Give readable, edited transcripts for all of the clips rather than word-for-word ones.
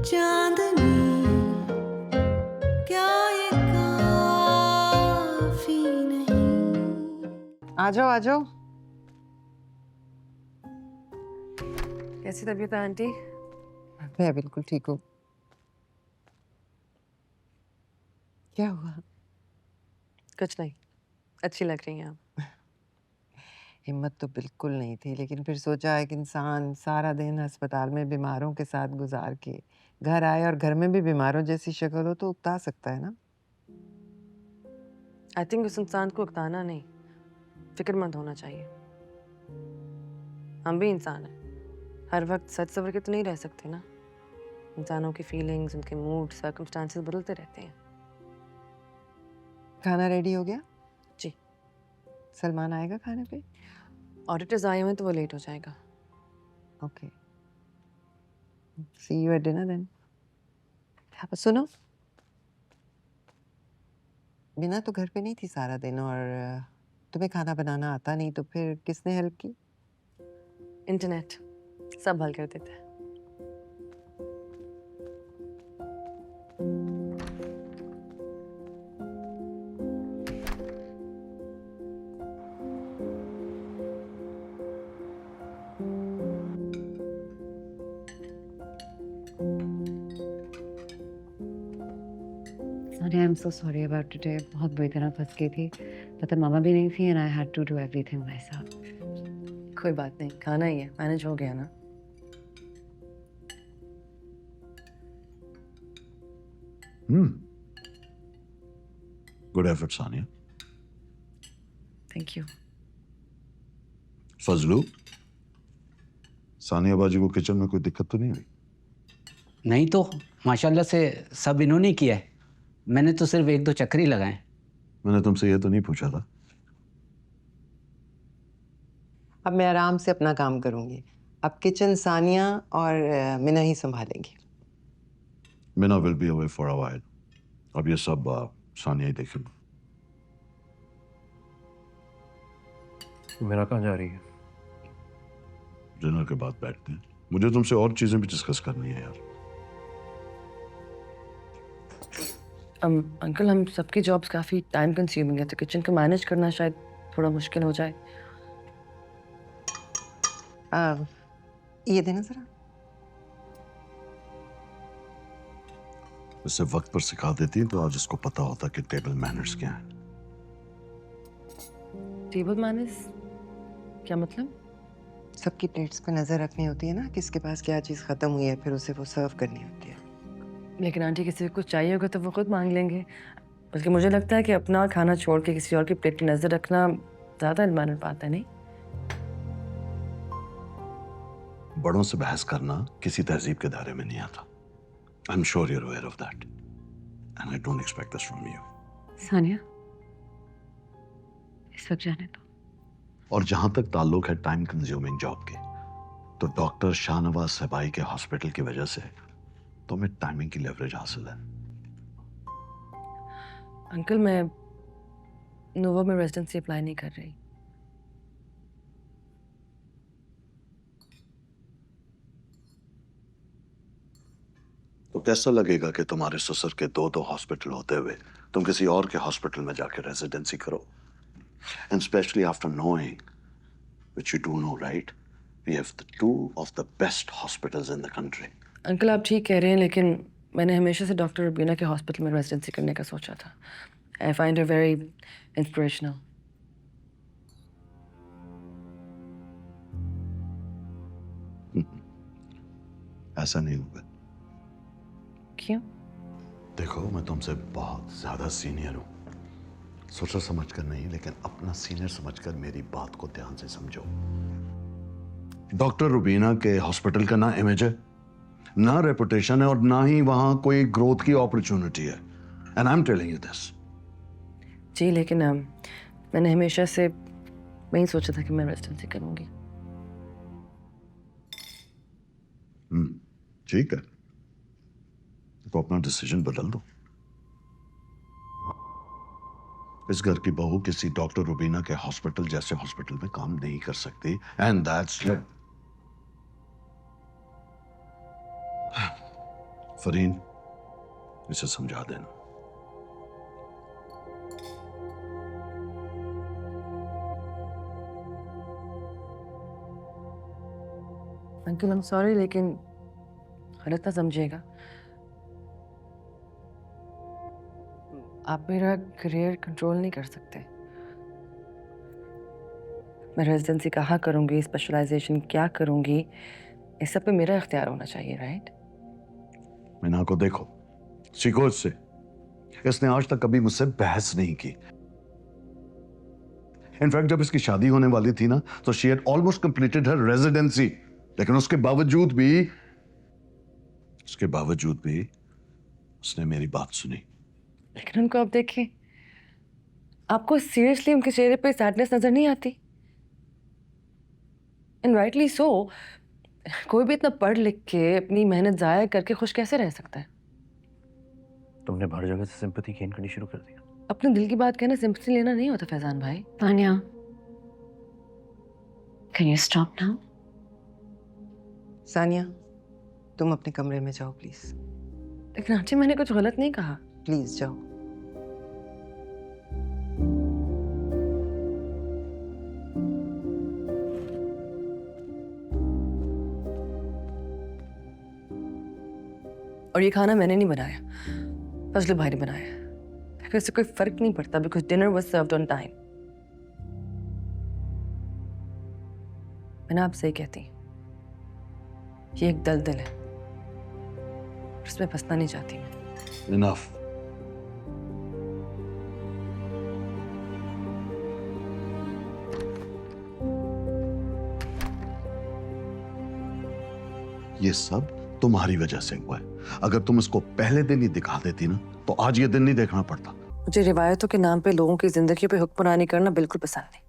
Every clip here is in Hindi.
चांदनी क्या ये काफी नहीं। आ जाओ आ जाओ। कैसी तबीयत है आंटी? मैं बिल्कुल ठीक हूँ। क्या हुआ? कुछ नहीं, अच्छी लग रही हैं आप। हिम्मत तो बिल्कुल नहीं थी, लेकिन फिर सोचा एक इंसान सारा दिन अस्पताल में बीमारों के साथ गुजार के घर आए और घर में भी बीमारों जैसी शक्ल हो तो उकता सकता है ना। आई थिंक उस इंसान को उकताना नहीं, फिक्रमंद होना चाहिए। हम भी इंसान हैं, हर वक्त सच सवर के तो नहीं रह सकते ना। इंसानों की फीलिंग्स, उनके मूड, सर्कमस्टांसेस बदलते रहते हैं। खाना रेडी हो गया? जी। सलमान आएगा खाने पे? ऑडिटर्स आए हुए हैं तो वो लेट हो जाएगा। Okay, see you at dinner then. सुनो, बिना तो घर पे नहीं थी सारा दिन, और तुम्हें खाना बनाना आता नहीं, तो फिर किसने हेल्प की? इंटरनेट सब हल कर देता है। Sonia, I'm so sorry about today. बहुत बुरी तरह फंस गई थी। पता मामा भी नहीं थी and I had to do everything myself. कोई बात नहीं, खाना ही है, मैनेज हो गया ना। Good effort Sania. Thank you. Fazlu, Sania बाजी को किचन में कोई दिक्कत तो नहीं हुई? नहीं तो माशाल्लाह से सब इन्होंने किया है। मैंने तो सिर्फ एक दो चक्कर ही लगाए। मैंने तुमसे ये तो नहीं पूछा था। अब मैं आराम से अपना काम करूंगी। अब किचन सानिया और मिना ही संभालेंगी। Mina will be away for a while. अब ये सब सानिया ही देखेगी। मेरा कहाँ जा रही है? डिनर के बाद बैठते हैं, मुझे तुमसे और चीजें भी डिस्कस करनी है यार। अंकल, हम सबकी जॉब्स काफ़ी टाइम कंज्यूमिंग है, तो किचन को मैनेज करना शायद थोड़ा मुश्किल हो जाए। ये देना जरा। इसे वक्त पर सिखा देती तो आज इसको पता होता कि टेबल मैनर्स क्या है। टेबल मैनर्स क्या मतलब? सबकी प्लेट्स पे नजर रखनी होती है ना, किसके पास क्या चीज खत्म हुई है, फिर उसे वो सर्व करनी होती है। लेकिन आंटी, किसी को कुछ चाहिए होगा तो वो खुद मांग लेंगे। बल्कि मुझे लगता है कि अपना खाना छोड़ के किसी और की प्लेट पे नजर रखना ज़्यादा मैनर पाता है, नहीं? बड़ों से बहस करना किसी तहजीब के दायरे में नहीं आता। I am sure you are aware of that and I don't expect this from you. Sania, इस वक्त जाने दो। और जहां तक ताल्लुक है टाइम कंज्यूमिंग जॉब के, तो डॉक्टर शाहनवाज सबाई के हॉस्पिटल की वजह से तुम्हें टाइमिंग की लेवरेज हासिल है। अंकल, मैं नोवा में रेजिडेंसी अप्लाई नहीं कर रही। तो कैसा लगेगा कि तुम्हारे ससुर के दो दो हॉस्पिटल होते हुए तुम किसी और के हॉस्पिटल में जाकर रेजिडेंसी करो? And specially after knowing, which you do know, right, we have the two of the best hospitals in the country. Uncle, आप ठीक कह रहे हैं, लेकिन मैंने हमेशा से डॉक्टर रुबीना के हॉस्पिटल में रेजिडेंसी करने का सोचा था। I find her very inspirational. ऐसा नहीं होगा। क्यों? देखो, मैं तुमसे बहुत ज्यादा सीनियर हूं, सोचा समझ कर नहीं, लेकिन अपना सीनियर समझकर मेरी बात को ध्यान से समझो। डॉक्टर रुबीना के हॉस्पिटल का ना इमेज है, ना रेपुटेशन है, और ना ही वहां कोई ग्रोथ की अपॉर्चुनिटी है। And I am telling you this. जी, लेकिन मैंने हमेशा से वही सोचा था कि मैं रेजिडेंसी करूंगी। ठीक है, तो अपना डिसीजन बदल दो। इस घर की बहू किसी डॉक्टर रुबीना के हॉस्पिटल जैसे हॉस्पिटल में काम नहीं कर सकती, एंड दैट्स इट। फरीन, इसे समझा देना। अंकल आई एम सॉरी, लेकिन गलत ना समझिएगा। आप मेरा करियर कंट्रोल नहीं कर सकते। मैं रेजिडेंसी कहाँ करूँगी, स्पेशलाइजेशन क्या करूँगी, इस सब पे मेरा इख्तियार होना चाहिए, राइट? मीना को देखो, सीखो इससे। इसने आज तक कभी मुझसे बहस नहीं की। इनफैक्ट जब इसकी शादी होने वाली थी ना, तो she had almost completed her residency, लेकिन उसके बावजूद भी उसने मेरी बात सुनी। लेकिन उनको अब देखिए, आपको सीरियसली उनके चेहरे पे सैडनेस नजर नहीं आती? And rightly so. कोई भी इतना पढ़ लिख के अपनी मेहनत जाया करके खुश कैसे रह सकता है? तुमने हर जगह से सिंपैथी गेन करनी शुरू कर दी। अपने दिल की बात कहना सिंपैथी लेना नहीं होता फैजान भाई। Tania, can you stop now? Sania, तुम अपने कमरे में जाओ प्लीज। लेकिन आंटी, मैंने कुछ गलत नहीं कहा। प्लीज जाओ। और ये खाना मैंने नहीं बनाया, फजल भाई ने बनाया। लेकिन इससे कोई फर्क नहीं पड़ता, because dinner was served on time. मैं आपसे ही कहती, ये एक दलदल है, उसमें फंसना नहीं चाहती मैं। Enough. ये सब तुम्हारी वजह से हुआ है। अगर तुम इसको पहले दिन ही दिखा देती ना, तो आज ये दिन नहीं देखना पड़ता। मुझे रिवायतों के नाम पे लोगों की जिंदगी पे हुक्मरानी करना बिल्कुल पसंद नहीं।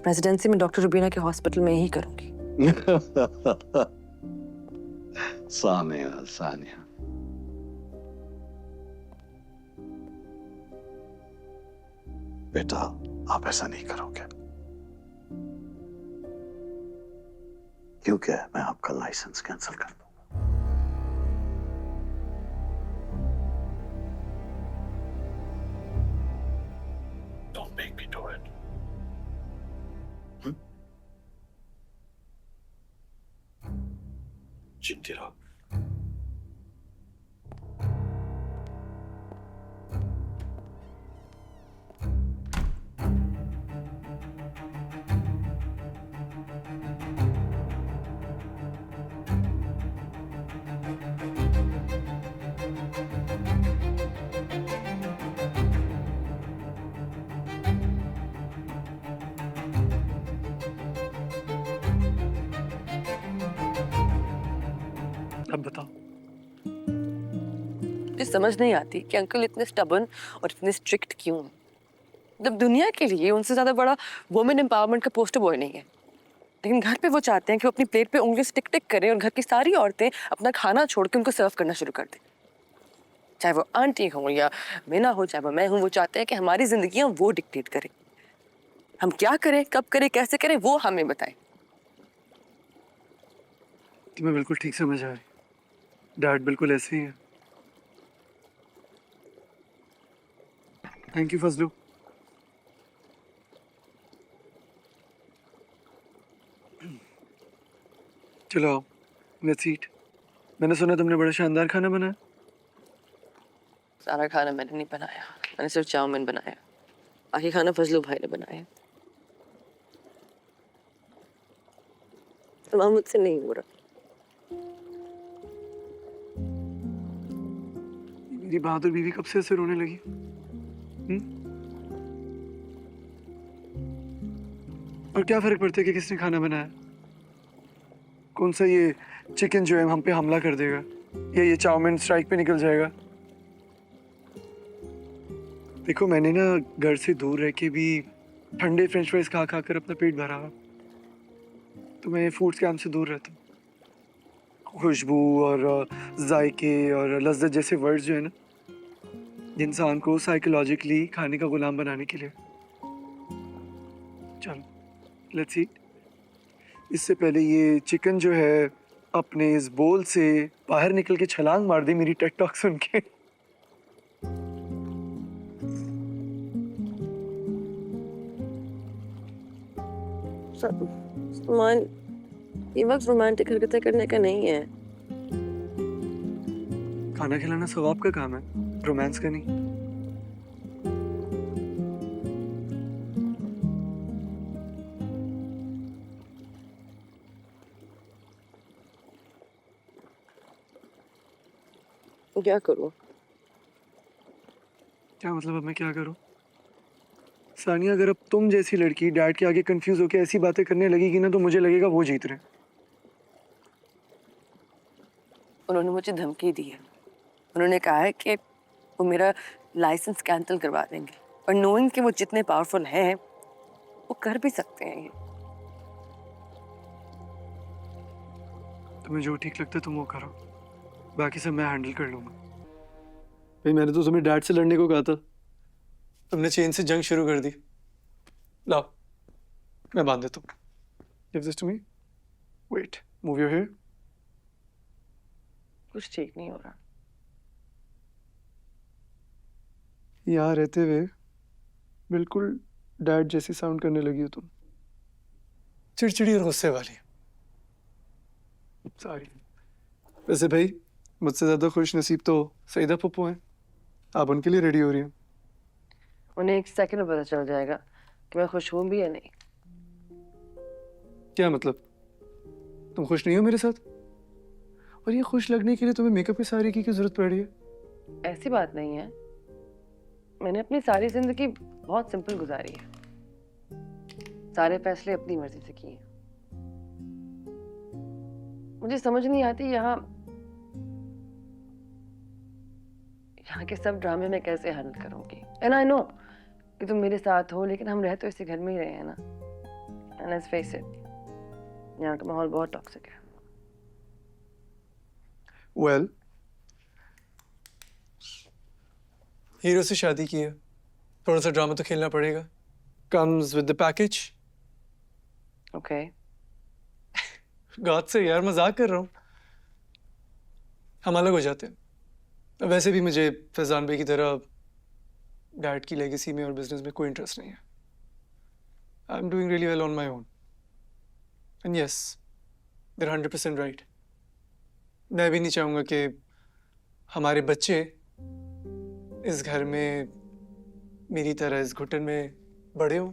रेजिडेंसी में डॉक्टर रुबीना के हॉस्पिटल में ही करूंगी। सानिया, सानिया, बेटा आप ऐसा नहीं करोगे, क्योंकि मैं आपका लाइसेंस कैंसिल कर दूंगा। Don't make me do it. चिंती रहो। अब बताओ। मुझे समझ नहीं आती कि अंकल इतने स्टबर्न और इतने स्ट्रिक्ट क्यों हैं। जब दुनिया के लिए उनसे ज्यादा बड़ा वुमेन एम्पावरमेंट का पोस्टर बॉय नहीं है, लेकिन घर पे वो चाहते हैं कि वो अपनी प्लेट पे उंगली से टिक टिक करें और घर की सारी औरतें अपना खाना छोड़ के उनको सर्व करना शुरू कर दें। चाहे वो आंटी हो या मीना हो, चाहे वो मैं हूँ, वो चाहते हैं कि हमारी जिंदगियां वो डिक्टेट करें। हम क्या करें, कब करें, कैसे करें, वो हमें बताएं। तुम्हें बिल्कुल ठीक समझ आ रही। डैड बिल्कुल ऐसे ही है। Thank you Fazlu. चलो आओ, लेट्स ईट। मैंने सुना तुमने बड़ा शानदार खाना बनाया। सारा खाना मैंने नहीं बनाया, मैंने सिर्फ चाउमीन बनाया। बाकी खाना फजलू भाई ने बनाया। तमाम मुझसे नहीं हो रहा। मेरी बहादुर बीवी कब से ऐसे रोने लगी? और क्या फर्क पड़ता है कि किसने खाना बनाया? कौन सा ये चिकन जो है हम पे हमला कर देगा, या ये चाउमीन स्ट्राइक पे निकल जाएगा? देखो, मैंने ना घर से दूर रह के भी ठंडे फ्रेंच फ्राइज खा खा कर अपना पेट भरा हुआ, तो मैं फूड स्कैम से दूर रहता हूँ। खुशबू और जायके और लज्जत जैसे वर्ड्स जो है ना, इंसान को साइकोलॉजिकली खाने का गुलाम बनाने के लिए। चलो लेट्स ईट। इससे पहले ये चिकन जो है अपने इस बोल से बाहर निकल के छलांग मार दी मेरी टेक टॉक सुन के। सलमान, ये वक्त रोमांटिक हरकतें करने का नहीं है। खाना खिलाना सवाब का काम है, रोमांस का नहीं। क्या करूं? क्या मतलब अब मैं क्या करूं? सानिया, अगर अब तुम जैसी लड़की डैड के आगे कंफ्यूज होकर ऐसी बातें करने लगेगी ना तो मुझे लगेगा वो जीत रहे हैं। उन्होंने मुझे धमकी दी है। उन्होंने कहा है कि वो मेरा लाइसेंस कैंसिल करवा देंगे, और नोइंग कि वो जितने पावरफुल हैं वो कर भी सकते हैं ये। तुम्हें जो ठीक लगता है तुम वो करो, बाकी सब मैं हैंडल कर लूंगा। भाई मैंने तो तुम्हें डैड से लड़ने को कहा था, तुमने चेन से जंग शुरू कर दी। लाओ मैं बांध देता हूँ। Give this to me. Wait, move your hair. कुछ ठीक नहीं हो रहा। यहाँ रहते हुए बिल्कुल डैड जैसी साउंड करने लगी हो तुम, चिड़चिड़ी और गुस्से वाली। सॉरी। वैसे भाई मुझसे ज्यादा खुश नसीब तो सईदा पप्पू हैं, आप उनके लिए रेडी हो रही हैं। उन्हें एक सेकंड में पता चल जाएगा कि मैं खुश हूं भी या नहीं। क्या मतलब? तुम खुश नहीं हो मेरे साथ? और ये खुश लगने के लिए तुम्हें मेकअप की सारी की जरूरत पड़ रही है? ऐसी बात नहीं है, मैंने अपनी सारी जिंदगी बहुत सिंपल गुजारी है। सारे फैसले अपनी मर्जी से किए। मुझे समझ नहीं आती यहाँ के सब ड्रामे मैं कैसे हैंडल करूंगी। एंड आई नो कि तुम मेरे साथ हो, लेकिन हम रह तो इसी घर में ही रहे हैं ना। एंड लेट्स फेस इट, यहाँ का माहौल बहुत टॉक्सिक है। वेल, हीरो से शादी की है, थोड़ा सा ड्रामा तो खेलना पड़ेगा। Comes with the package. Okay. God से यार मजाक कर रहा हूँ, हम अलग हो जाते हैं। वैसे भी मुझे फैजान भाई की तरह डैड की लेगेसी में और बिजनेस में कोई इंटरेस्ट नहीं है। I am doing really well on my own, and yes they are 100% right. मैं भी नहीं चाहूँगा कि हमारे बच्चे इस घर में मेरी तरह इस घुटन में बड़े हों।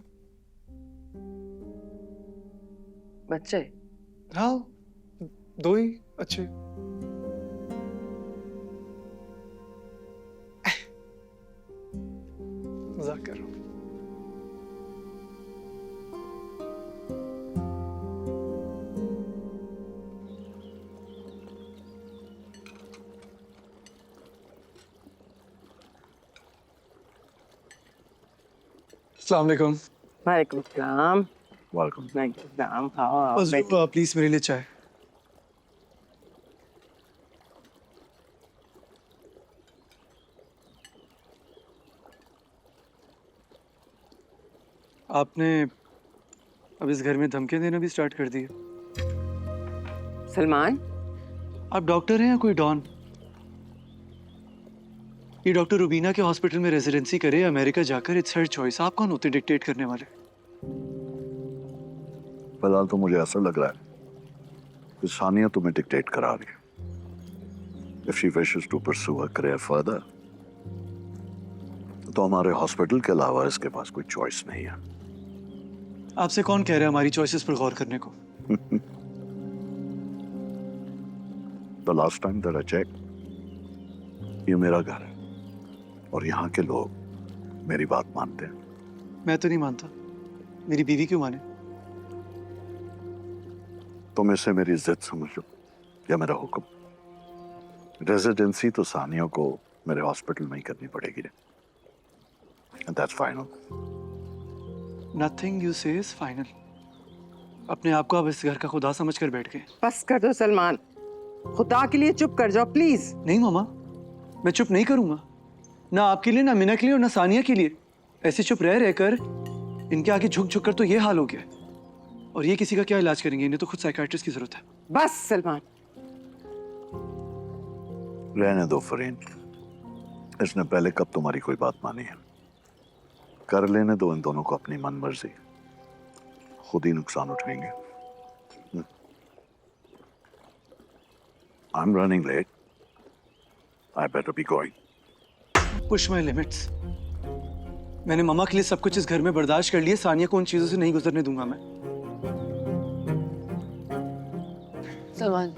बच्चे? हाँ, दो ही अच्छे। मजाक कर रहा हूँ। अस्सलाम वालेकुम। वालेकुम सलाम। वेलकम। नाम खाओ। प्लीज मेरे लिए चाय। आपने अब इस घर में धमकियां देना भी स्टार्ट कर दी है। सलमान, आप डॉक्टर हैं या कोई डॉन? ये डॉक्टर रुबीना के हॉस्पिटल में रेजिडेंसी करे या अमेरिका जाकर, इट्स हर चॉइस। आप कौन होते डिक्टेट करने वाले? फिलहाल तो मुझे ऐसा लग रहा है कि सानिया तुम्हें डिक्टेट करा रही है। If she wishes to pursue her career further, तो हमारे हॉस्पिटल के अलावा इसके पास कोई चॉइस नहीं है। आपसे कौन कह रहा है हमारी चॉइसेस पर गौर करने को? The last time that I checked, ये मेरा घर है और यहाँ के लोग मेरी बात मानते हैं। मैं तो नहीं मानता, मेरी बीवी क्यों माने? तुम इसे मेरी इज्जत समझ लो या मेरा हुक्म। रेजिडेंसी तो सानिया को मेरे हॉस्पिटल में ही करनी पड़ेगी। And that's final. Nothing you say is final. अपने आप को अब इस घर का खुदा समझकर बैठ गए। बस कर दो सलमान, खुदा के लिए चुप कर जाओ प्लीज। नहीं मामा, मैं चुप नहीं करूंगा, ना आपके लिए, ना मीना के लिए और ना सानिया के लिए। ऐसे चुप रह रहकर इनके आगे झुक झुक कर तो ये हाल हो गया। और ये किसी का क्या इलाज करेंगे? इन्हें तो खुद साइकियाट्रिस्ट की जरूरत है। बस सलमान, रहने दो फरीन, इसने पहले कब तुम्हारी कोई बात मानी है? कर लेने दो इन दोनों को अपनी मन मर्जी, खुद ही नुकसान उठाएंगे। I'm running late. I better be going. Push my limits. मैंने मम्मा के लिए सब कुछ इस घर में बर्दाश्त कर लिया, सानिया को उन चीजों से नहीं गुजरने दूंगा मैं। सलमान,